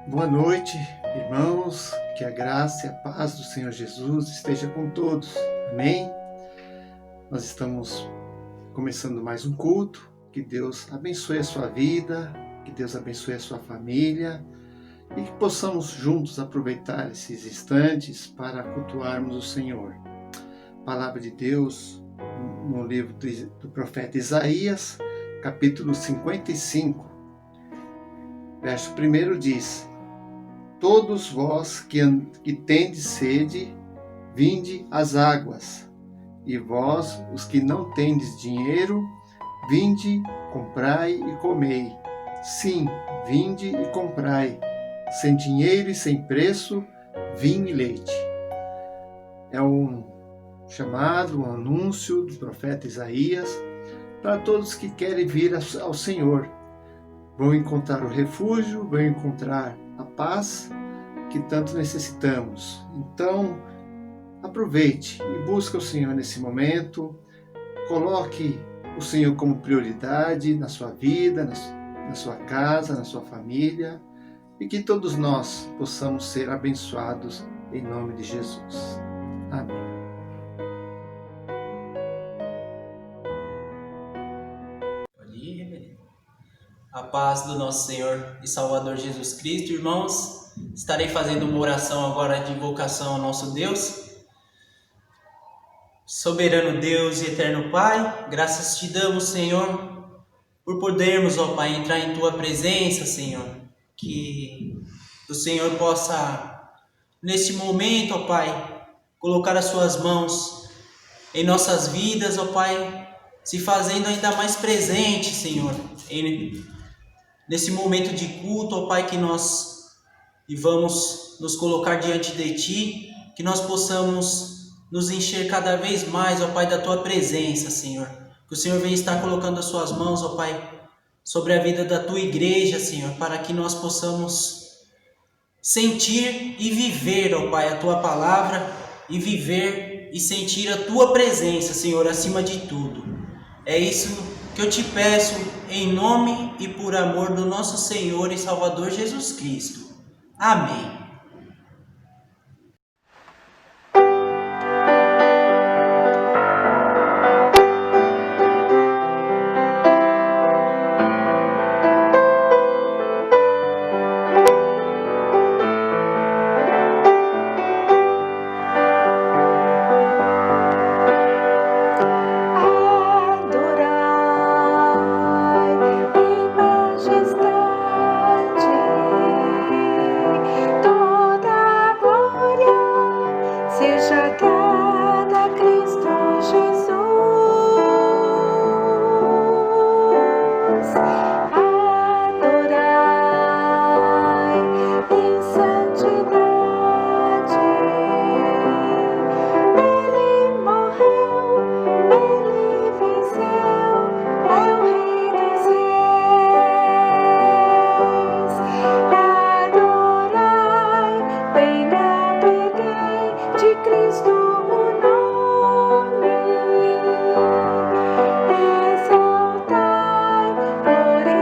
Boa noite, irmãos, que a graça e a paz do Senhor Jesus esteja com todos. Amém? Nós estamos começando mais um culto. Que Deus abençoe a sua vida, que Deus abençoe a sua família e que possamos juntos aproveitar esses instantes para cultuarmos o Senhor. Palavra de Deus no livro do profeta Isaías, capítulo 55, verso 1 diz: Todos vós que tendes sede, vinde às águas, e vós, os que não tendes dinheiro, vinde, comprai e comei. Sim, vinde e comprai, sem dinheiro e sem preço, vinho e leite. É um chamado, um anúncio do profeta Isaías para todos que querem vir ao Senhor. Vão encontrar o refúgio, vão encontrar a paz que tanto necessitamos. Então, aproveite e busque o Senhor nesse momento. Coloque o Senhor como prioridade na sua vida, na sua casa, na sua família, e que todos nós possamos ser abençoados em nome de Jesus. Amém. A paz do nosso Senhor e Salvador Jesus Cristo, irmãos. Estarei fazendo uma oração agora de invocação ao nosso Deus. Soberano Deus e eterno Pai, graças te damos, Senhor, por podermos, ó Pai, entrar em Tua presença, Senhor. Que o Senhor possa, neste momento, ó Pai, colocar as Suas mãos em nossas vidas, ó Pai, se fazendo ainda mais presente, Senhor, nesse momento de culto, ó Pai, que nós vamos nos colocar diante de Ti, que nós possamos nos encher cada vez mais, ó Pai, da Tua presença, Senhor. Que o Senhor venha estar colocando as Suas mãos, ó Pai, sobre a vida da Tua igreja, Senhor, para que nós possamos sentir e viver, ó Pai, a Tua palavra, e viver e sentir a Tua presença, Senhor, acima de tudo. É isso que eu te peço, em nome e por amor do nosso Senhor e Salvador Jesus Cristo. Amém. Exaltai, por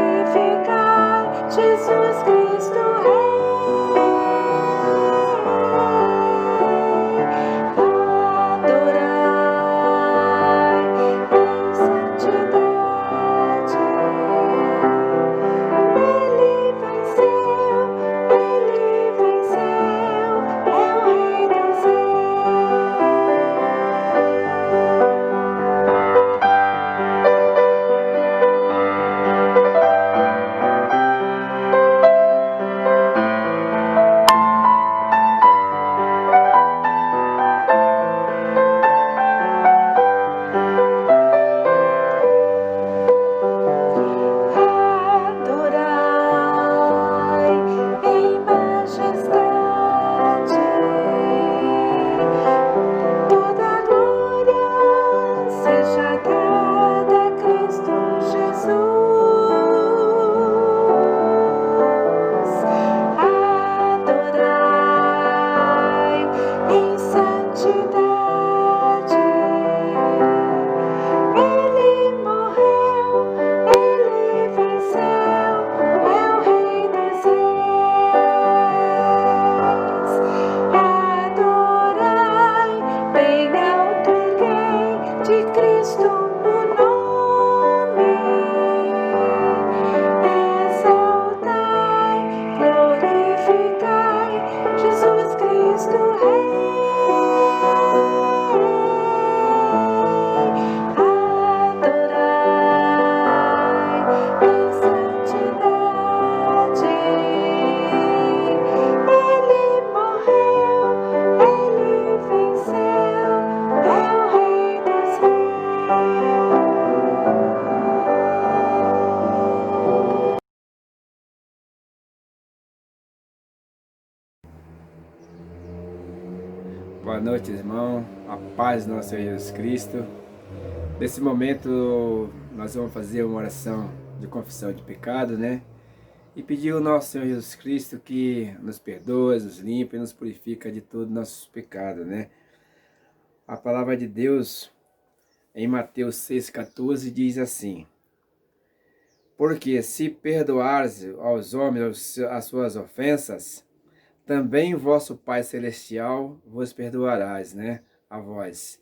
noite, irmão. A paz do nosso Senhor Jesus Cristo. Nesse momento, nós vamos fazer uma oração de confissão de pecado, né? E pedir ao nosso Senhor Jesus Cristo que nos perdoe, nos limpe e nos purifica de todos os nossos pecados, né? A palavra de Deus, em Mateus 6,14, diz assim: porque se perdoares aos homens as suas ofensas, também vosso Pai Celestial vos perdoarás, né? A vós.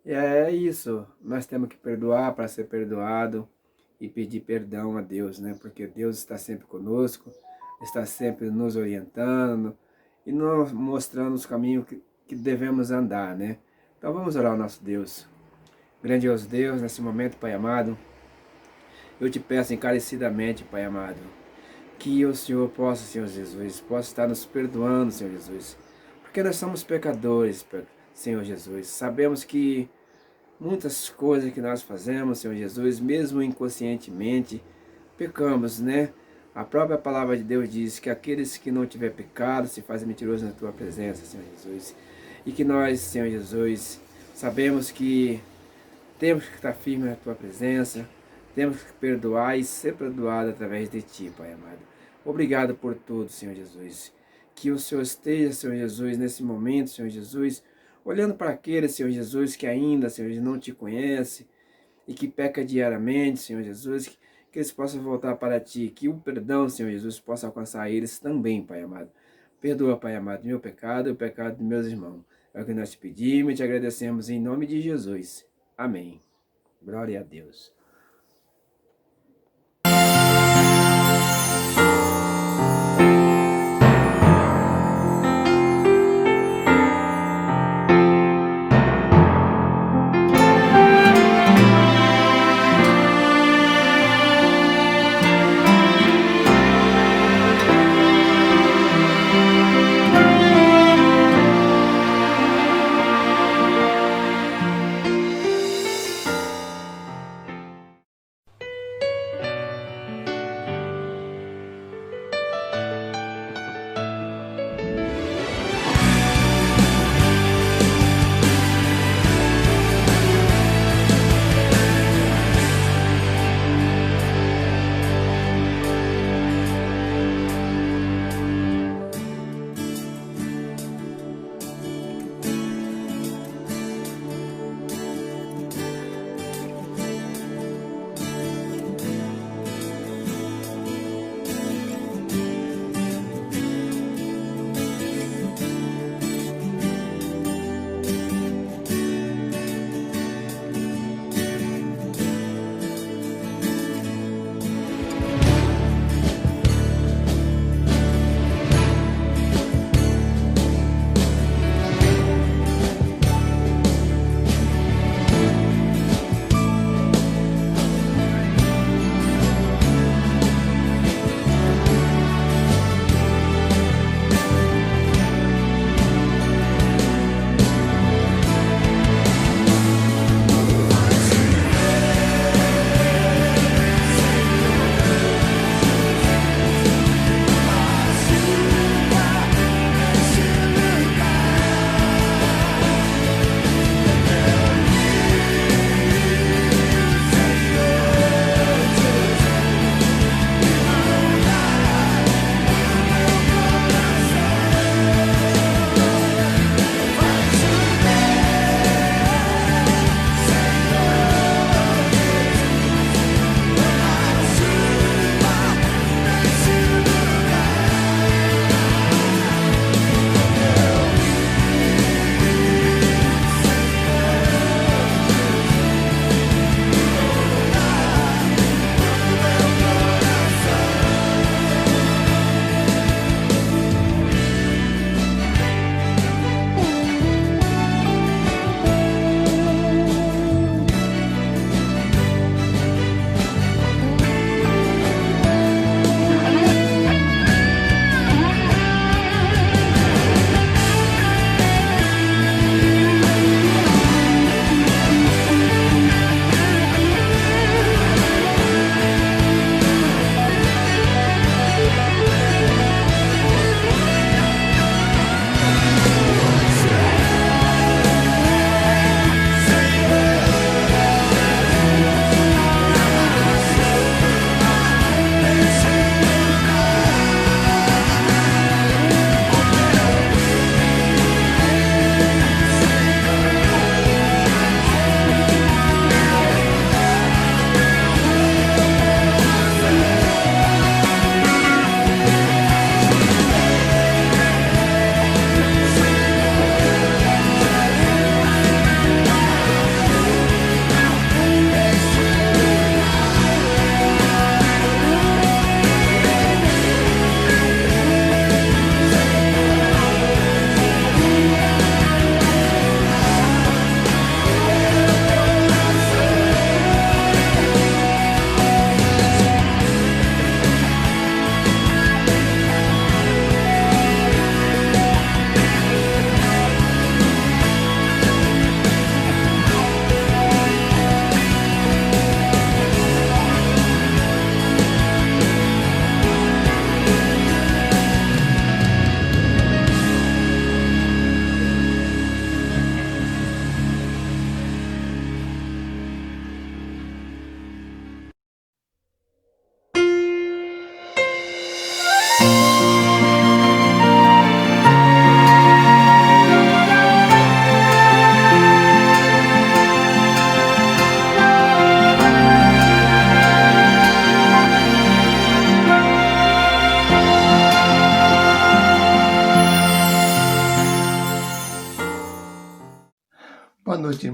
E é isso, nós temos que perdoar para ser perdoado e pedir perdão a Deus, né? Porque Deus está sempre conosco, está sempre nos orientando e nos mostrando os caminhos que devemos andar, né? Então vamos orar ao nosso Deus. Grandioso Deus, nesse momento, Pai amado, eu te peço encarecidamente, Pai amado, que o Senhor possa, Senhor Jesus, possa estar nos perdoando, Senhor Jesus, porque nós somos pecadores, Senhor Jesus. Sabemos que muitas coisas que nós fazemos, Senhor Jesus, mesmo inconscientemente, pecamos, né? A própria palavra de Deus diz que aqueles que não tiver pecado se fazem mentirosos na tua presença, Senhor Jesus. E que nós, Senhor Jesus, sabemos que temos que estar firmes na tua presença, temos que perdoar e ser perdoado através de ti, Pai amado. Obrigado por tudo, Senhor Jesus. Que o Senhor esteja, Senhor Jesus, nesse momento, Senhor Jesus, olhando para aqueles, Senhor Jesus, que ainda, Senhor Jesus, não te conhece e que peca diariamente, Senhor Jesus, que eles possam voltar para ti, que o perdão, Senhor Jesus, possa alcançar eles também, Pai amado. Perdoa, Pai amado, meu pecado e o pecado de meus irmãos. É o que nós te pedimos e te agradecemos em nome de Jesus. Amém. Glória a Deus.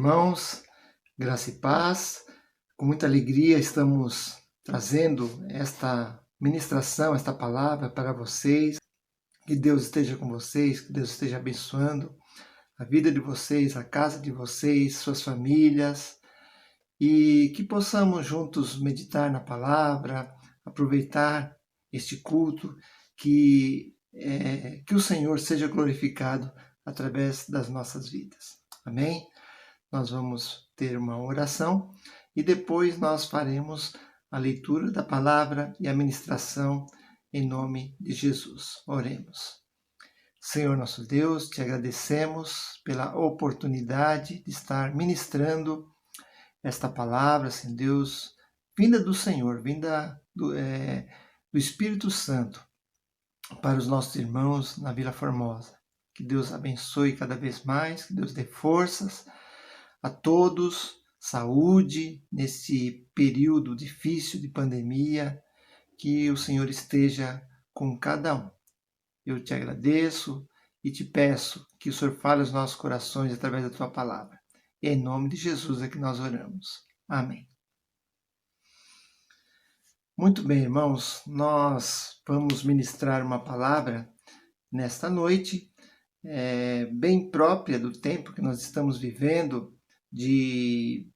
irmãos, graça e paz. Com muita alegria estamos trazendo esta ministração, esta palavra para vocês. Que Deus esteja com vocês, que Deus esteja abençoando a vida de vocês, a casa de vocês, suas famílias, e que possamos juntos meditar na palavra, aproveitar este culto, que o Senhor seja glorificado através das nossas vidas. Amém? Nós vamos ter uma oração e depois nós faremos a leitura da palavra e a ministração em nome de Jesus. Oremos. Senhor nosso Deus, te agradecemos pela oportunidade de estar ministrando esta palavra, Senhor Deus, vinda do Senhor, vinda do Espírito Santo para os nossos irmãos na Vila Formosa. Que Deus abençoe cada vez mais, que Deus dê forças a todos, saúde nesse período difícil de pandemia, que o Senhor esteja com cada um. Eu te agradeço e te peço que o Senhor fale aos nossos corações através da tua palavra. Em nome de Jesus é que nós oramos. Amém. Muito bem, irmãos, nós vamos ministrar uma palavra nesta noite, bem própria do tempo que nós estamos vivendo, de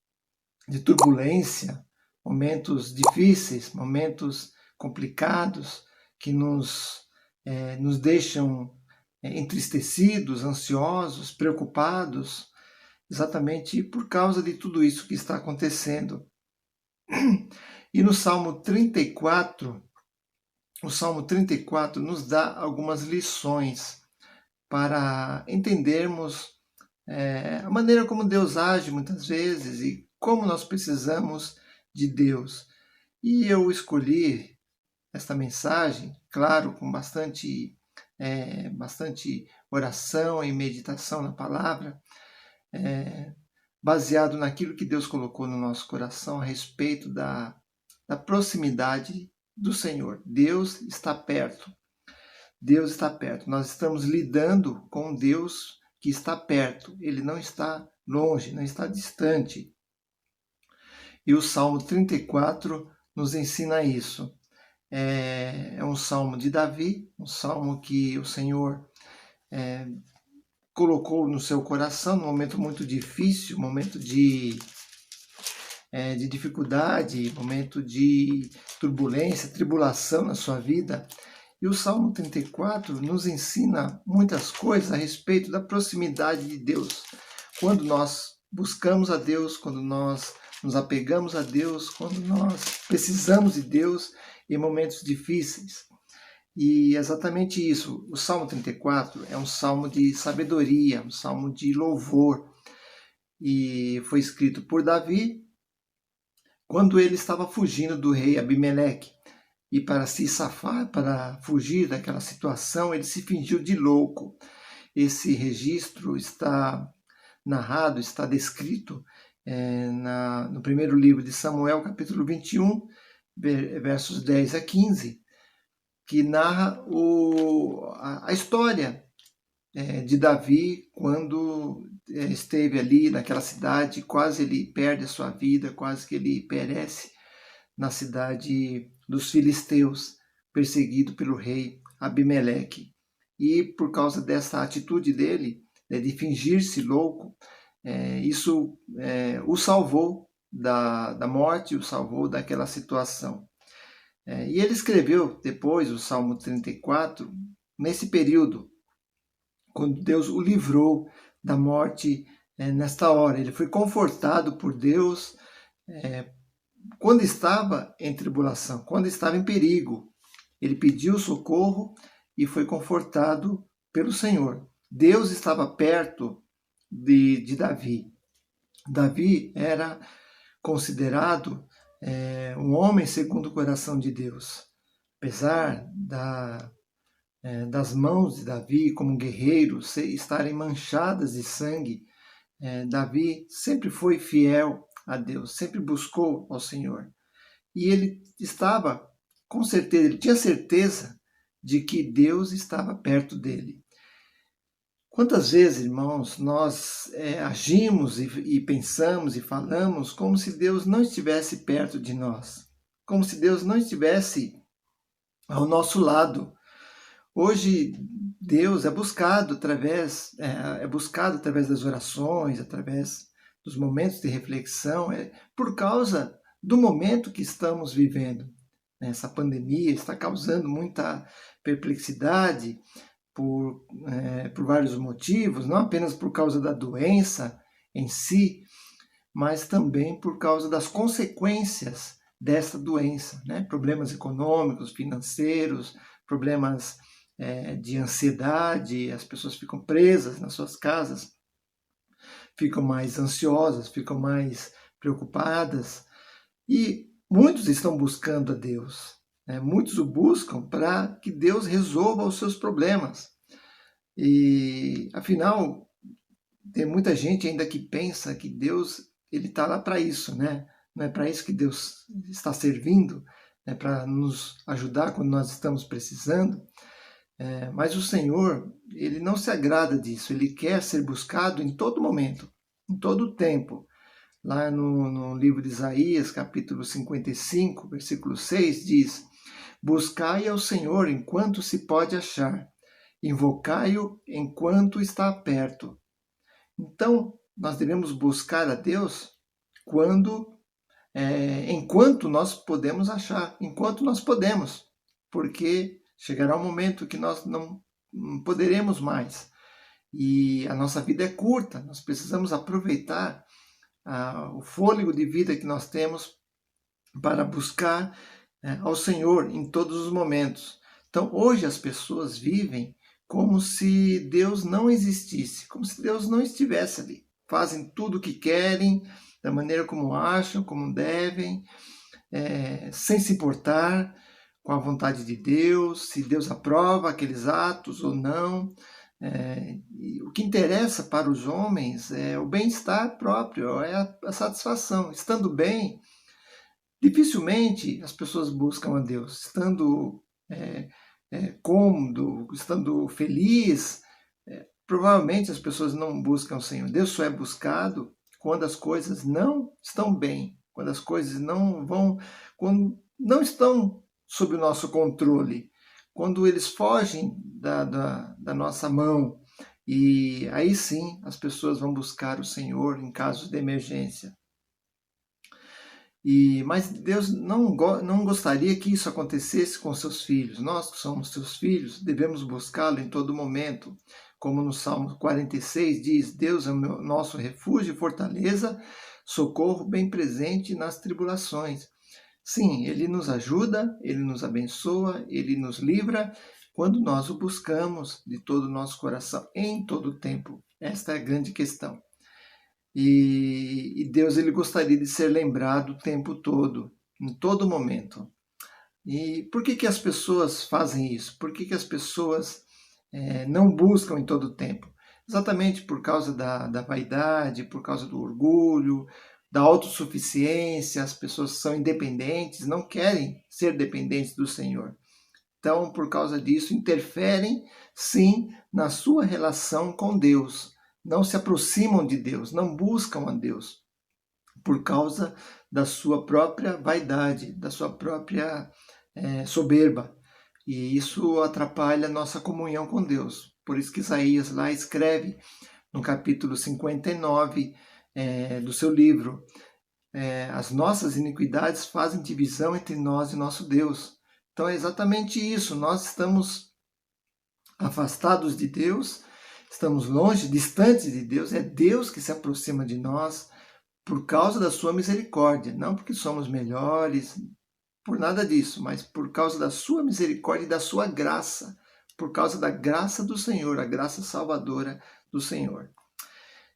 turbulência, momentos difíceis, momentos complicados, que nos deixam entristecidos, ansiosos, preocupados, exatamente por causa de tudo isso que está acontecendo. E no Salmo 34, o Salmo 34 nos dá algumas lições para entendermos a maneira como Deus age muitas vezes e como nós precisamos de Deus. E eu escolhi esta mensagem, claro, com bastante oração e meditação na palavra, baseado naquilo que Deus colocou no nosso coração a respeito da proximidade do Senhor. Deus está perto. Deus está perto. Nós estamos lidando com Deus que está perto. Ele não está longe, não está distante. E o Salmo 34 nos ensina isso. É um salmo de Davi, um salmo que o Senhor colocou no seu coração num momento muito difícil, momento de dificuldade, momento de turbulência, tribulação na sua vida. E o Salmo 34 nos ensina muitas coisas a respeito da proximidade de Deus. Quando nós buscamos a Deus, quando nós nos apegamos a Deus, quando nós precisamos de Deus em momentos difíceis. E exatamente isso, o Salmo 34 é um salmo de sabedoria, um salmo de louvor. E foi escrito por Davi quando ele estava fugindo do rei Abimeleque. E para se safar, para fugir daquela situação, ele se fingiu de louco. Esse registro está narrado, está descrito no primeiro livro de Samuel, capítulo 21, versos 10 a 15, que narra a história de Davi quando esteve ali naquela cidade, quase ele perde a sua vida, quase que ele perece na cidade dos filisteus, perseguido pelo rei Abimeleque. E por causa dessa atitude dele, de fingir-se louco, isso o salvou da morte, o salvou daquela situação. E ele escreveu depois o Salmo 34, nesse período, quando Deus o livrou da morte nesta hora. Ele foi confortado por Deus quando estava em tribulação, quando estava em perigo. Ele pediu socorro e foi confortado pelo Senhor. Deus estava perto de Davi. Davi era considerado um homem segundo o coração de Deus. Apesar das mãos de Davi como guerreiro estarem manchadas de sangue, Davi sempre foi fiel a Deus, sempre buscou ao Senhor. E ele estava, com certeza, ele tinha certeza de que Deus estava perto dele. Quantas vezes, irmãos, nós agimos e pensamos e falamos como se Deus não estivesse perto de nós, como se Deus não estivesse ao nosso lado. Hoje, Deus é buscado através das orações, através dos momentos de reflexão, por causa do momento que estamos vivendo. Essa pandemia está causando muita perplexidade por vários motivos, não apenas por causa da doença em si, mas também por causa das consequências dessa doença, né? Problemas econômicos, financeiros, problemas de ansiedade, as pessoas ficam presas nas suas casas, ficam mais ansiosas, ficam mais preocupadas, e muitos estão buscando a Deus, né? Muitos o buscam para que Deus resolva os seus problemas. E, afinal, tem muita gente ainda que pensa que Deus está lá para isso, né? Não é para isso que Deus está servindo, é para nos ajudar quando nós estamos precisando. Mas o Senhor, Ele não se agrada disso, Ele quer ser buscado em todo momento, em todo tempo. Lá no livro de Isaías, capítulo 55, versículo 6, diz: buscai ao Senhor enquanto se pode achar, invocai-o enquanto está perto. Então, nós devemos buscar a Deus enquanto nós podemos achar, enquanto nós podemos, porque chegará um momento que nós não poderemos mais. E a nossa vida é curta, nós precisamos aproveitar o fôlego de vida que nós temos para buscar ao Senhor em todos os momentos. Então, hoje as pessoas vivem como se Deus não existisse, como se Deus não estivesse ali. Fazem tudo o que querem, da maneira como acham, como devem, sem se importar com a vontade de Deus, se Deus aprova aqueles atos ou não. O que interessa para os homens é o bem-estar próprio, é a satisfação. Estando bem, dificilmente as pessoas buscam a Deus. Estando cômodo, estando feliz, provavelmente as pessoas não buscam o Senhor. Deus só é buscado quando as coisas não estão bem, quando as coisas quando não estão sob o nosso controle, quando eles fogem da nossa mão. E aí sim as pessoas vão buscar o Senhor em casos de emergência. Mas Deus não gostaria que isso acontecesse com seus filhos. Nós que somos seus filhos devemos buscá-lo em todo momento. Como no Salmo 46 diz: Deus é o nosso refúgio e fortaleza, socorro bem presente nas tribulações. Sim, Ele nos ajuda, Ele nos abençoa, Ele nos livra quando nós o buscamos de todo o nosso coração, em todo o tempo. Esta é a grande questão. E Deus, Ele gostaria de ser lembrado o tempo todo, em todo momento. E por que as pessoas fazem isso? Por que as pessoas não buscam em todo o tempo? Exatamente por causa da vaidade, por causa do orgulho, da autossuficiência. As pessoas são independentes, não querem ser dependentes do Senhor. Então, por causa disso, interferem, sim, na sua relação com Deus. Não se aproximam de Deus, não buscam a Deus, por causa da sua própria vaidade, da sua própria soberba. E isso atrapalha a nossa comunhão com Deus. Por isso que Isaías lá escreve, no capítulo 59 do seu livro: as nossas iniquidades fazem divisão entre nós e nosso Deus. Então é exatamente isso, nós estamos afastados de Deus, estamos longe, distantes de Deus. É Deus que se aproxima de nós por causa da sua misericórdia, não porque somos melhores, por nada disso, mas por causa da sua misericórdia e da sua graça, por causa da graça do Senhor, a graça salvadora do Senhor.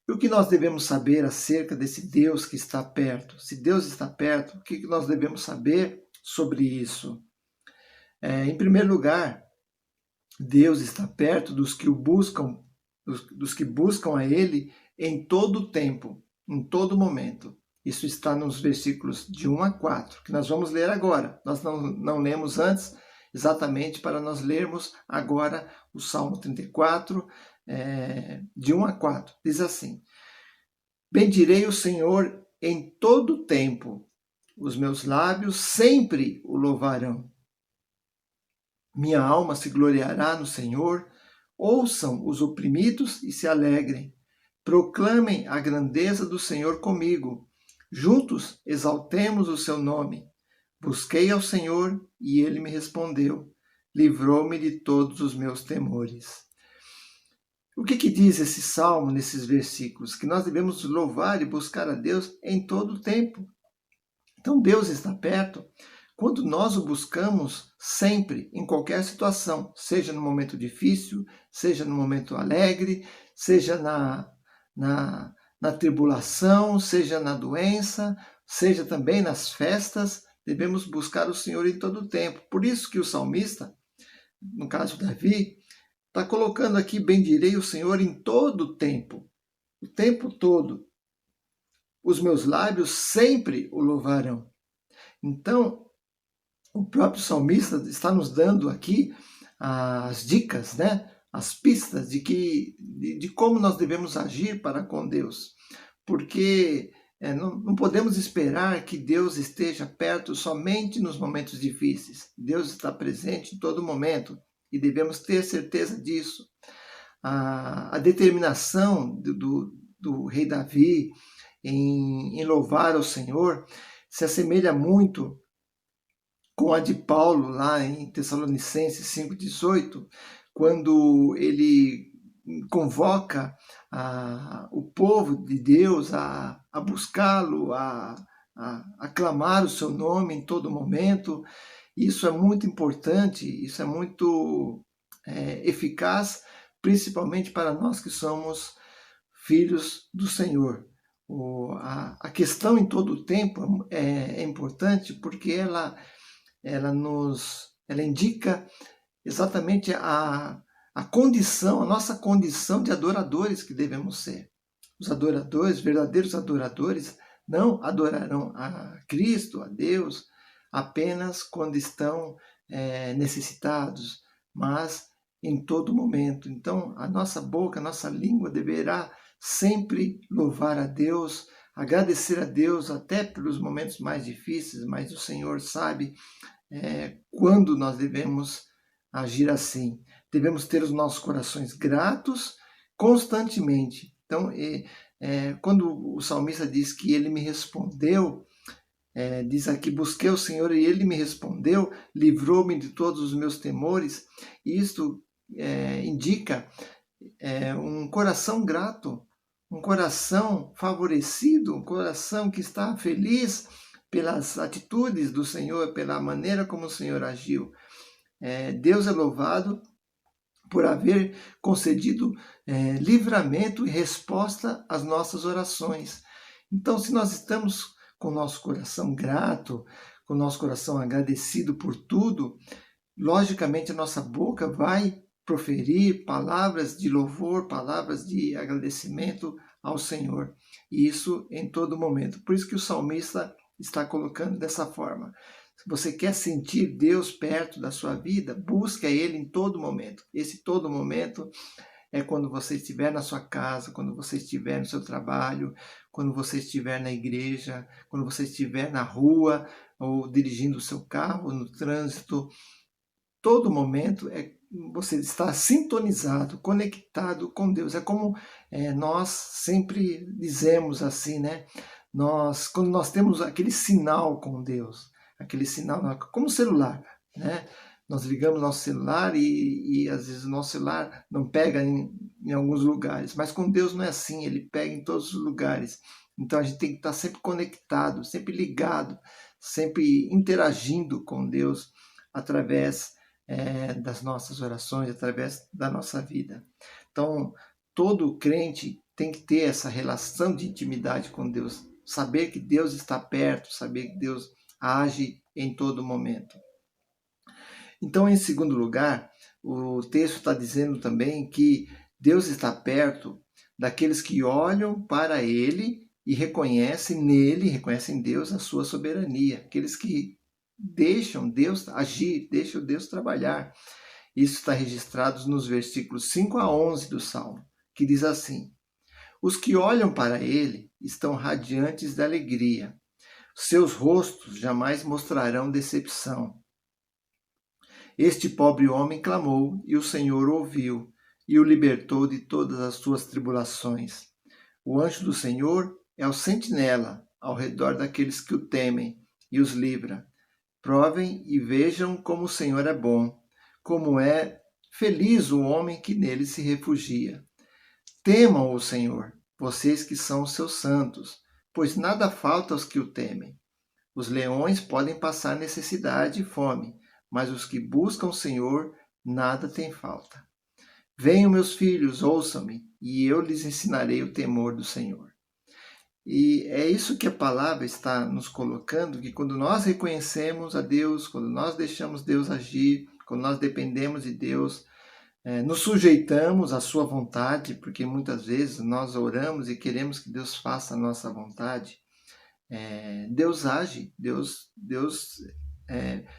E o que nós devemos saber acerca desse Deus que está perto? Se Deus está perto, o que nós devemos saber sobre isso? Em primeiro lugar, Deus está perto dos que o buscam, dos que buscam a Ele em todo o tempo, em todo momento. Isso está nos versículos de 1 a 4, que nós vamos ler agora. Nós não lemos antes, exatamente para nós lermos agora o Salmo 34, de 1 a 4. Diz assim: bendirei o Senhor em todo o tempo, os meus lábios sempre o louvarão. Minha alma se gloriará no Senhor. Ouçam os oprimidos e se alegrem. Proclamem a grandeza do Senhor comigo. Juntos exaltemos o seu nome. Busquei ao Senhor e ele me respondeu. Livrou-me de todos os meus temores. O que diz esse salmo nesses versículos? Que nós devemos louvar e buscar a Deus em todo o tempo. Então Deus está perto quando nós o buscamos sempre, em qualquer situação, seja no momento difícil, seja no momento alegre, seja na tribulação, seja na doença, seja também nas festas, devemos buscar o Senhor em todo o tempo. Por isso que o salmista, no caso Davi, está colocando aqui: bendirei o Senhor em todo o tempo todo. Os meus lábios sempre o louvarão. Então, o próprio salmista está nos dando aqui as dicas, né? As pistas de como nós devemos agir para com Deus. Porque não podemos esperar que Deus esteja perto somente nos momentos difíceis. Deus está presente em todo momento e devemos ter certeza disso. A determinação do rei Davi em louvar ao Senhor se assemelha muito com a de Paulo lá em Tessalonicenses 5,18, quando ele convoca o povo de Deus a buscá-lo, a clamar o seu nome em todo momento. Isso é muito importante, isso é muito eficaz, principalmente para nós que somos filhos do Senhor. A questão em todo o tempo é importante porque ela indica exatamente a condição, a nossa condição de adoradores que devemos ser. Os adoradores, verdadeiros adoradores, não adorarão a Cristo, a Deus, apenas quando estão necessitados, mas em todo momento. Então, a nossa boca, a nossa língua deverá sempre louvar a Deus, agradecer a Deus até pelos momentos mais difíceis, mas o Senhor sabe quando nós devemos agir assim. Devemos ter os nossos corações gratos constantemente. Então, quando o salmista diz que ele me respondeu, diz aqui: busquei o Senhor e ele me respondeu, livrou-me de todos os meus temores. Isto indica um coração grato, um coração favorecido, um coração que está feliz pelas atitudes do Senhor, pela maneira como o Senhor agiu. Deus é louvado por haver concedido livramento e resposta às nossas orações. Então, se nós estamos com o nosso coração grato, com o nosso coração agradecido por tudo, logicamente a nossa boca vai proferir palavras de louvor, palavras de agradecimento ao Senhor. E isso em todo momento. Por isso que o salmista está colocando dessa forma. Se você quer sentir Deus perto da sua vida, busque a Ele em todo momento. Esse todo momento é quando você estiver na sua casa, quando você estiver no seu trabalho, quando você estiver na igreja, quando você estiver na rua ou dirigindo o seu carro, no trânsito. Todo momento você está sintonizado, conectado com Deus. É como nós sempre dizemos assim, né? Quando nós temos aquele sinal com Deus, aquele sinal como celular, né? Nós ligamos nosso celular e às vezes o nosso celular não pega em alguns lugares, mas com Deus não é assim, Ele pega em todos os lugares. Então a gente tem que estar sempre conectado, sempre ligado, sempre interagindo com Deus através das nossas orações, através da nossa vida. Então todo crente tem que ter essa relação de intimidade com Deus, saber que Deus está perto, saber que Deus age em todo momento. Então, em segundo lugar, o texto está dizendo também que Deus está perto daqueles que olham para Ele e reconhecem nele, reconhecem em Deus a sua soberania, aqueles que deixam Deus agir, deixam Deus trabalhar. Isso está registrado nos versículos 5 a 11 do Salmo, que diz assim: Os que olham para ele estão radiantes de alegria. Seus rostos jamais mostrarão decepção. Este pobre homem clamou, e o Senhor ouviu, e o libertou de todas as suas tribulações. O anjo do Senhor é o sentinela ao redor daqueles que o temem, e os livra. Provem e vejam como o Senhor é bom, como é feliz o homem que nele se refugia. Temam o Senhor, vocês que são os seus santos, pois nada falta aos que o temem. Os leões podem passar necessidade e fome, mas os que buscam o Senhor, nada tem falta. Venham, meus filhos, ouçam-me, e eu lhes ensinarei o temor do Senhor. E é isso que a palavra está nos colocando, que quando nós reconhecemos a Deus, quando nós deixamos Deus agir, quando nós dependemos de Deus, nos sujeitamos à sua vontade, porque muitas vezes nós oramos e queremos que Deus faça a nossa vontade, Deus age, Deus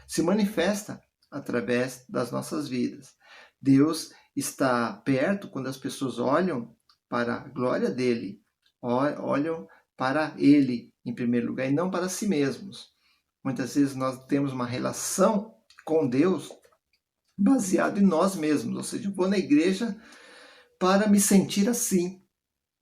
se manifesta através das nossas vidas. Deus está perto quando as pessoas olham para a glória dele, olham para ele em primeiro lugar e não para si mesmos. Muitas vezes nós temos uma relação com Deus baseado em nós mesmos, ou seja, eu vou na igreja para me sentir assim,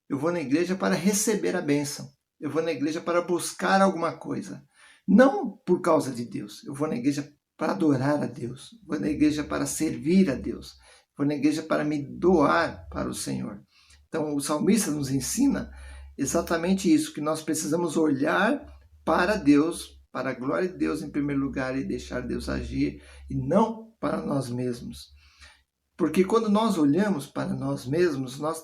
eu vou na igreja para receber a bênção, eu vou na igreja para buscar alguma coisa, não por causa de Deus, eu vou na igreja para adorar a Deus, vou na igreja para servir a Deus, vou na igreja para me doar para o Senhor. Então o salmista nos ensina exatamente isso, que nós precisamos olhar para Deus, para a glória de Deus em primeiro lugar e deixar Deus agir, e não para nós mesmos. Porque quando nós olhamos para nós mesmos, nós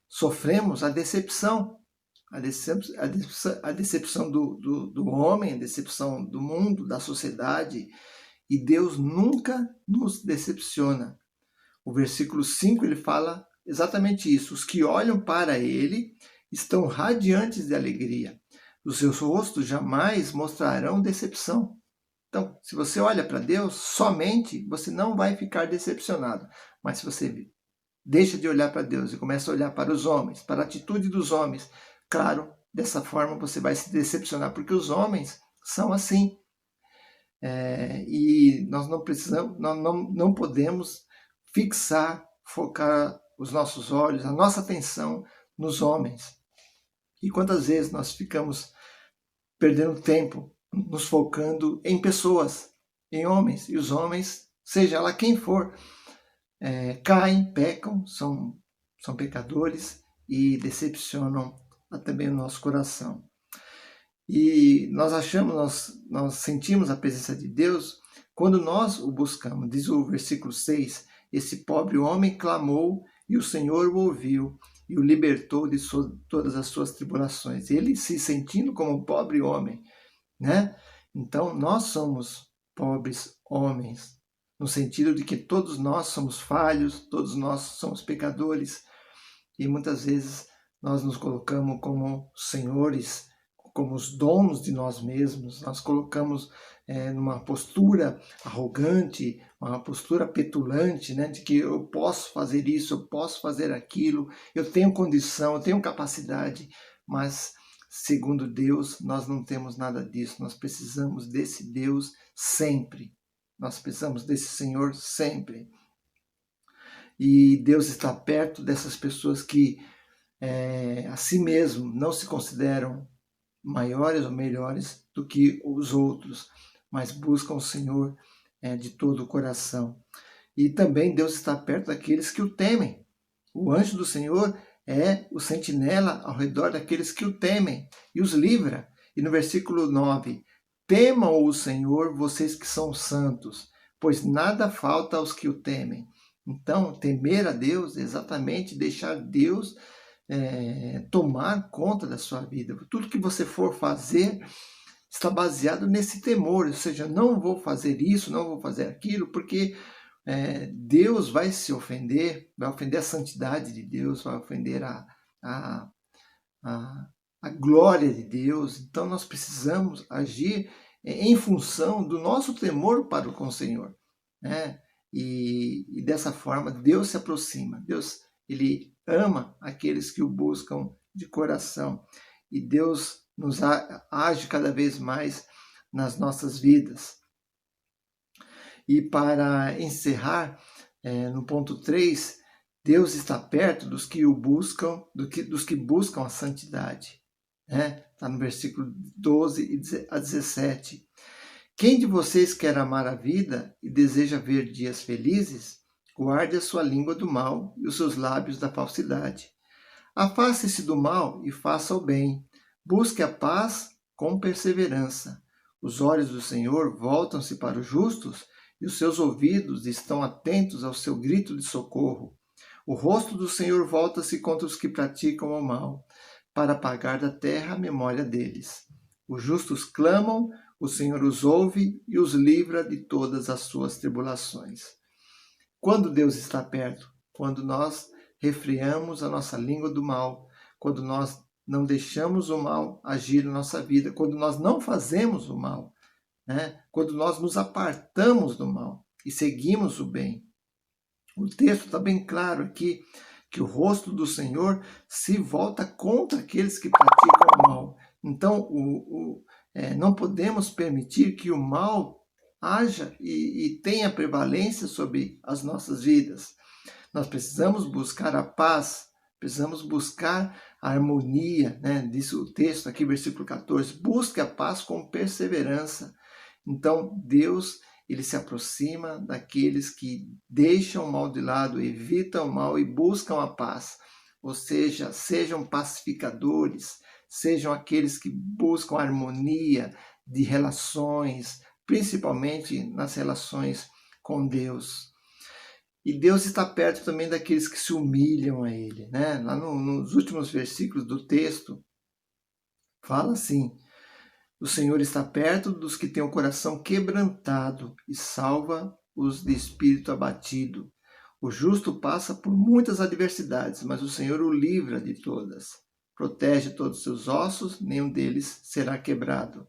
sofremos a decepção. A decepção do homem, a decepção do mundo, da sociedade. E Deus nunca nos decepciona. O versículo 5 ele fala exatamente isso. Os que olham para ele estão radiantes de alegria. Os seus rostos jamais mostrarão decepção. Então, se você olha para Deus, somente você não vai ficar decepcionado. Mas se você deixa de olhar para Deus e começa a olhar para os homens, para a atitude dos homens, claro, dessa forma você vai se decepcionar, porque os homens são assim. E nós não precisamos, nós não podemos focar os nossos olhos, a nossa atenção nos homens. E quantas vezes nós ficamos perdendo tempo nos focando em pessoas, em homens, e os homens, seja lá quem for, caem, pecam, são pecadores e decepcionam também o nosso coração. E nós sentimos a presença de Deus quando nós o buscamos. Diz o versículo 6, esse pobre homem clamou e o Senhor o ouviu e o libertou de todas as suas tribulações. Ele se sentindo como um pobre homem, né? Então nós somos pobres homens, no sentido de que todos nós somos falhos, todos nós somos pecadores, e muitas vezes nós nos colocamos como senhores, como os donos de nós mesmos, nós colocamos numa postura arrogante, uma postura petulante, né, de que eu posso fazer isso, eu posso fazer aquilo, eu tenho condição, eu tenho capacidade, mas segundo Deus, nós não temos nada disso. Nós precisamos desse Deus sempre. Nós precisamos desse Senhor sempre. E Deus está perto dessas pessoas que a si mesmo não se consideram maiores ou melhores do que os outros, mas buscam o Senhor de todo o coração. E também Deus está perto daqueles que o temem. O anjo do Senhor é o sentinela ao redor daqueles que o temem e os livra. E no versículo 9, temam o Senhor, vocês que são santos, pois nada falta aos que o temem. Então, temer a Deus é exatamente deixar Deus tomar conta da sua vida. Tudo que você for fazer está baseado nesse temor, ou seja, não vou fazer isso, não vou fazer aquilo, porque Deus vai se ofender, vai ofender a santidade de Deus, vai ofender a glória de Deus. Então nós precisamos agir em função do nosso temor para com o Senhor, né? e dessa forma Deus se aproxima. Deus, ele ama aqueles que o buscam de coração, e Deus nos age cada vez mais nas nossas vidas. E para encerrar, no ponto 3, Deus está perto dos que o buscam, dos que buscam a santidade. Está no versículo 12 a 17. Quem de vocês quer amar a vida e deseja ver dias felizes? Guarde a sua língua do mal e os seus lábios da falsidade. Afaste-se do mal e faça o bem. Busque a paz com perseverança. Os olhos do Senhor voltam-se para os justos e os seus ouvidos estão atentos ao seu grito de socorro. O rosto do Senhor volta-se contra os que praticam o mal, para apagar da terra a memória deles. Os justos clamam, o Senhor os ouve e os livra de todas as suas tribulações. Quando Deus está perto? Quando nós refreamos a nossa língua do mal, quando nós não deixamos o mal agir na nossa vida, quando nós não fazemos o mal, quando nós nos apartamos do mal e seguimos o bem. O texto está bem claro aqui, que o rosto do Senhor se volta contra aqueles que praticam o mal. Então, não podemos permitir que o mal haja e tenha prevalência sobre as nossas vidas. Nós precisamos buscar a paz, precisamos buscar a harmonia, diz o texto aqui, versículo 14, busque a paz com perseverança. Então, Deus, ele se aproxima daqueles que deixam o mal de lado, evitam o mal e buscam a paz. Ou seja, sejam pacificadores, sejam aqueles que buscam a harmonia de relações, principalmente nas relações com Deus. E Deus está perto também daqueles que se humilham a Ele. Lá nos últimos versículos do texto, fala assim: o Senhor está perto dos que têm o coração quebrantado e salva os de espírito abatido. O justo passa por muitas adversidades, mas o Senhor o livra de todas. Protege todos os seus ossos, nenhum deles será quebrado.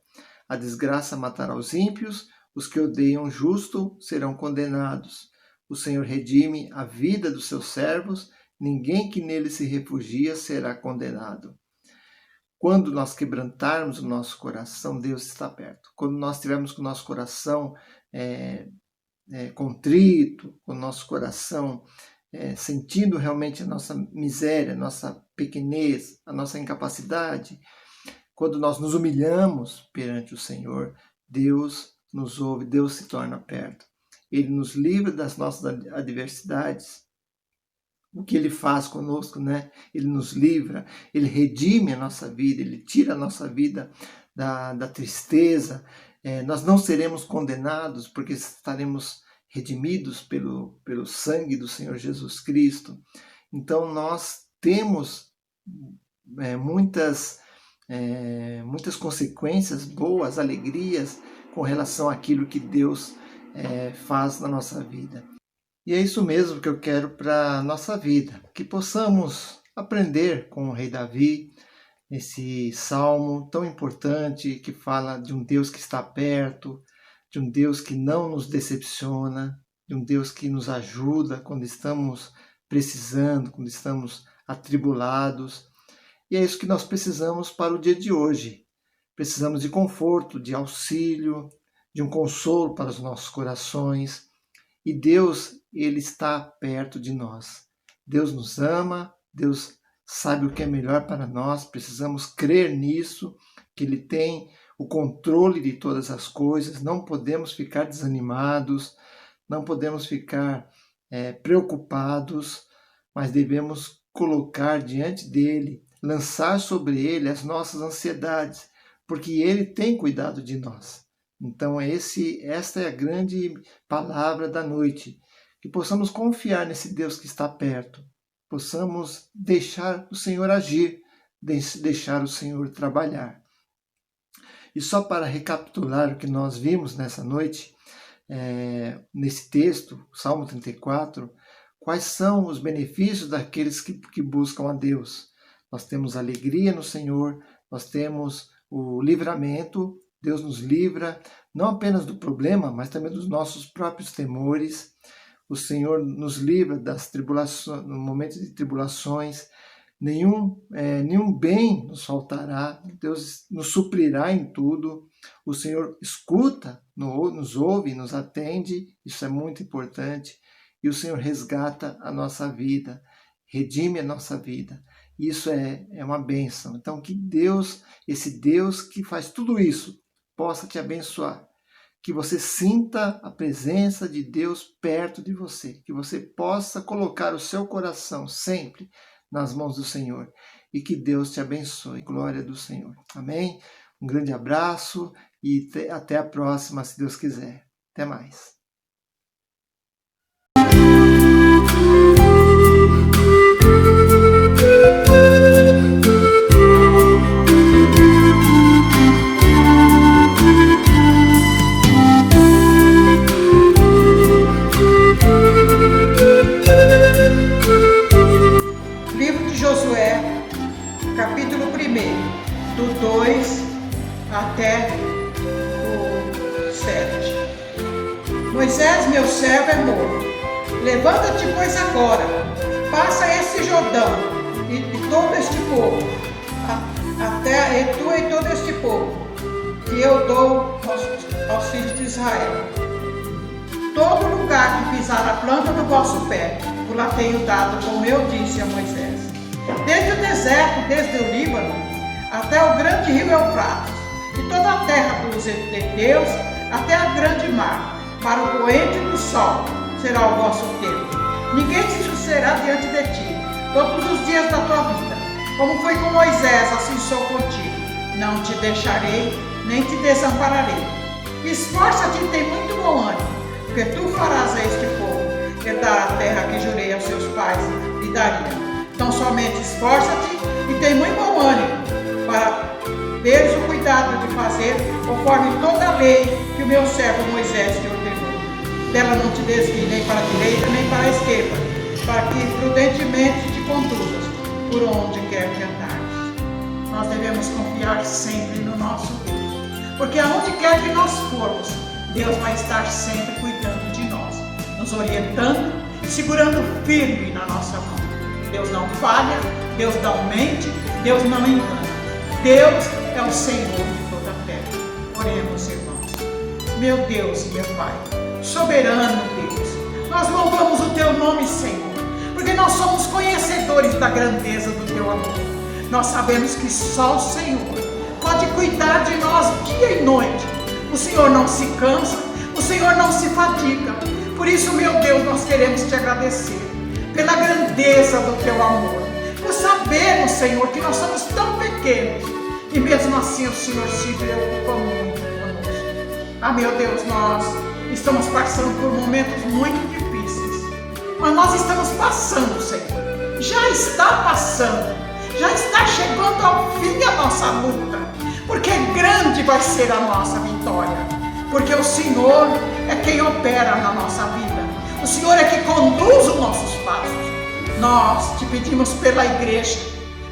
A desgraça matará os ímpios, os que odeiam o justo serão condenados. O Senhor redime a vida dos seus servos, ninguém que nele se refugia será condenado. Quando nós quebrantarmos o nosso coração, Deus está perto. Quando nós tivermos com o nosso coração contrito, com o nosso coração sentindo realmente a nossa miséria, a nossa pequenez, a nossa incapacidade, quando nós nos humilhamos perante o Senhor, Deus nos ouve, Deus se torna perto. Ele nos livra das nossas adversidades. O que Ele faz conosco, Ele nos livra, Ele redime a nossa vida, Ele tira a nossa vida da tristeza. Nós não seremos condenados porque estaremos redimidos pelo sangue do Senhor Jesus Cristo. Então nós temos muitas consequências boas, alegrias com relação àquilo que Deus faz na nossa vida. E é isso mesmo que eu quero para a nossa vida, que possamos aprender com o rei Davi, esse salmo tão importante que fala de um Deus que está perto, de um Deus que não nos decepciona, de um Deus que nos ajuda quando estamos precisando, quando estamos atribulados. E é isso que nós precisamos para o dia de hoje. Precisamos de conforto, de auxílio, de um consolo para os nossos corações. E Deus, Ele está perto de nós. Deus nos ama, Deus sabe o que é melhor para nós, precisamos crer nisso, que Ele tem o controle de todas as coisas, não podemos ficar desanimados, não podemos ficar preocupados, mas devemos colocar diante dEle, lançar sobre Ele as nossas ansiedades, porque Ele tem cuidado de nós. Então esta é a grande palavra da noite, que possamos confiar nesse Deus que está perto, possamos deixar o Senhor agir, deixar o Senhor trabalhar. E só para recapitular o que nós vimos nessa noite, nesse texto, Salmo 34, quais são os benefícios daqueles que buscam a Deus? Nós temos alegria no Senhor, nós temos o livramento, Deus nos livra não apenas do problema, mas também dos nossos próprios temores. o Senhor nos livra das tribulações, no momento de tribulações. Nenhum bem nos faltará, Deus nos suprirá em tudo. O Senhor escuta, nos ouve, nos atende, isso é muito importante. E o Senhor resgata a nossa vida, redime a nossa vida. Isso é uma bênção. Então, que Deus, esse Deus que faz tudo isso, possa te abençoar. Que você sinta a presença de Deus perto de você. Que você possa colocar o seu coração sempre nas mãos do Senhor. E que Deus te abençoe. Glória do Senhor. Amém? Um grande abraço e até a próxima, se Deus quiser. Até mais. Capítulo 1, do 2 até o 7. Moisés, meu servo, é morto. Levanta-te, pois, agora, passa esse Jordão e todo este povo, até tu e todo este povo, que eu dou aos filhos de Israel. Todo lugar que pisar a planta do vosso pé, lá tenho dado, como eu disse a Moisés. Desde o deserto, desde o Líbano, até o grande rio Eufrates, e toda a terra dos heteus, até a grande mar, para o poente do sol, será o vosso tempo. Ninguém se sucederá diante de ti, todos os dias da tua vida. Como foi com Moisés, assim sou contigo. Não te deixarei, nem te desampararei. Esforça-te e tem muito bom ânimo, porque tu farás a este povo herdar a terra que jurei aos seus pais lhe daria. Então somente esforça-te e tem muito bom ânimo para teres o cuidado de fazer conforme toda a lei que o meu servo Moisés te ordenou. Dela não te desvie nem para a direita nem para a esquerda, para que prudentemente te conduzas por onde quer que andares. Nós devemos confiar sempre no nosso Deus, porque aonde quer que nós formos, Deus vai estar sempre cuidando de nós, nos orientando, segurando firme na nossa mão. Deus não falha, Deus não mente, Deus não engana. Deus é o Senhor de toda a terra. Oremos, irmãos. Meu Deus e meu Pai, soberano Deus, nós louvamos o Teu nome, Senhor, porque nós somos conhecedores da grandeza do Teu amor. Nós sabemos que só o Senhor pode cuidar de nós dia e noite. O Senhor não se cansa, o Senhor não se fadiga. Por isso, meu Deus, nós queremos Te agradecer pela grandeza do Teu amor, por sabermos, Senhor, que nós somos tão pequenos e mesmo assim o Senhor se preocupa muito conosco. Ah, meu Deus, nós estamos passando por momentos muito difíceis, mas nós estamos passando, Senhor, já está passando, já está chegando ao fim a nossa luta, porque grande vai ser a nossa vitória, porque o Senhor é quem opera na nossa vida. O Senhor é que conduz os nossos passos. Nós te pedimos pela igreja,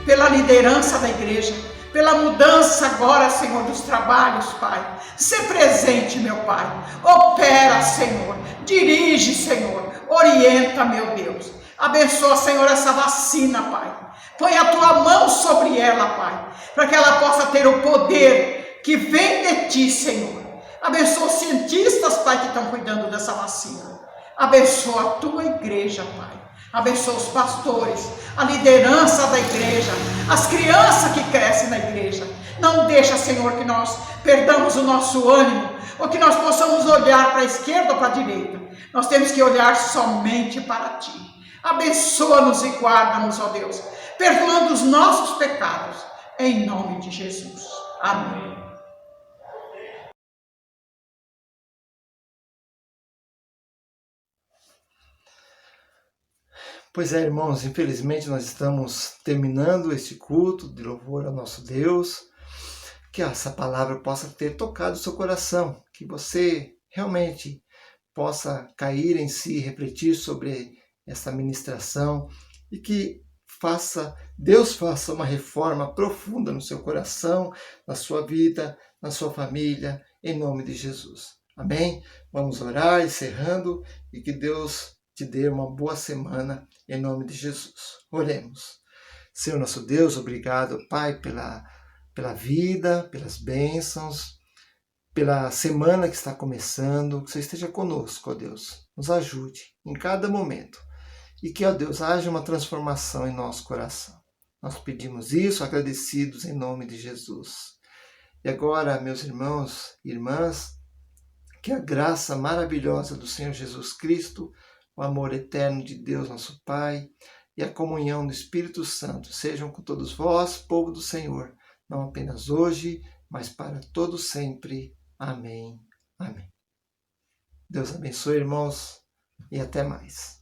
pela liderança da igreja, pela mudança agora, Senhor, dos trabalhos, Pai. Sê presente, meu Pai. Opera, Senhor. Dirige, Senhor. Orienta, meu Deus. Abençoa, Senhor, essa vacina, Pai. Põe a Tua mão sobre ela, Pai, para que ela possa ter o poder que vem de Ti, Senhor. Abençoa os cientistas, Pai, que estão cuidando dessa vacina. Abençoa a Tua igreja, Pai. Abençoa os pastores, a liderança da igreja, as crianças que crescem na igreja. Não deixa, Senhor, que nós perdamos o nosso ânimo, ou que nós possamos olhar para a esquerda ou para a direita. Nós temos que olhar somente para Ti. Abençoa-nos e guarda-nos, ó Deus, perdoando os nossos pecados, em nome de Jesus. Amém. Pois é, irmãos, infelizmente nós estamos terminando este culto de louvor ao nosso Deus. Que essa palavra possa ter tocado o seu coração, que você realmente possa cair em si, refletir sobre essa ministração e que Deus faça uma reforma profunda no seu coração, na sua vida, na sua família, em nome de Jesus. Amém? Vamos orar, encerrando, e que Deus te dê uma boa semana, em nome de Jesus. Oremos. Senhor nosso Deus, obrigado, Pai, pela vida, pelas bênçãos, pela semana que está começando. Que você esteja conosco, ó Deus. Nos ajude em cada momento. E que, ó Deus, haja uma transformação em nosso coração. Nós pedimos isso, agradecidos em nome de Jesus. E agora, meus irmãos e irmãs, que a graça maravilhosa do Senhor Jesus Cristo, o amor eterno de Deus, nosso Pai, e a comunhão do Espírito Santo sejam com todos vós, povo do Senhor, não apenas hoje, mas para todo sempre. Amém. Amém. Deus abençoe, irmãos, e até mais.